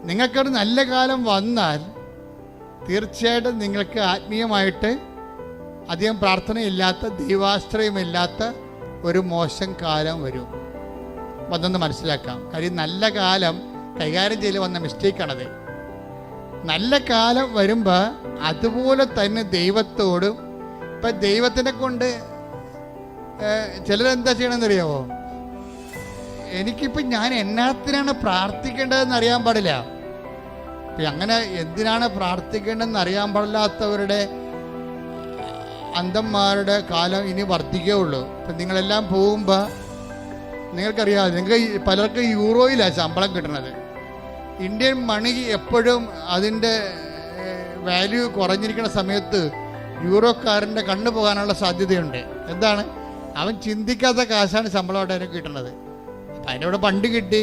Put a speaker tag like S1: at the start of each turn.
S1: നിങ്ങൾക്കൊരു നല്ല കാലം വന്നാൽ തീർച്ചയായിട്ടും നിങ്ങൾക്ക് ആത്മീയമായിട്ട് അധികം പ്രാർത്ഥനയില്ലാത്ത, ദൈവാശ്രയമില്ലാത്ത ഒരു മോശം കാലം വരും. അതൊന്ന് മനസ്സിലാക്കാം. കാര്യം നല്ല കാലം കൈകാര്യം ചെയ്ത് വന്ന മിസ്റ്റേക്കാണത്. നല്ല കാലം വരുമ്പോൾ അതുപോലെ തന്നെ ദൈവത്തോടും, ഇപ്പം ദൈവത്തിനെ കൊണ്ട് ചിലരെന്താ ചെയ്യണമെന്നറിയാമോ? എനിക്കിപ്പോൾ ഞാൻ എന്നാത്തിനാണ് പ്രാർത്ഥിക്കേണ്ടതെന്ന് അറിയാൻ പാടില്ല. അങ്ങനെ എന്തിനാണ് പ്രാർത്ഥിക്കേണ്ടതെന്ന് അറിയാൻ പാടില്ലാത്തവരുടെ അന്ധന്മാരുടെ കാലം ഇനി വർദ്ധിക്കുകയുള്ളൂ. ഇപ്പം നിങ്ങളെല്ലാം പോകുമ്പോൾ നിങ്ങൾക്കറിയാം, നിങ്ങൾക്ക് പലർക്കും യൂറോയിലാണ് ശമ്പളം കിട്ടുന്നത്. ഇന്ത്യൻ മണി എപ്പോഴും അതിൻ്റെ വാല്യൂ കുറഞ്ഞിരിക്കുന്ന സമയത്ത് യൂറോക്കാരൻ്റെ കണ്ണു പോകാനുള്ള സാധ്യതയുണ്ട്. എന്താണ്? അവൻ ചിന്തിക്കാത്ത കാശാണ് ശമ്പളമായിട്ട് അവന് കിട്ടുന്നത്. അപ്പം അതിൻ്റെ കൂടെ ഫണ്ട് കിട്ടി,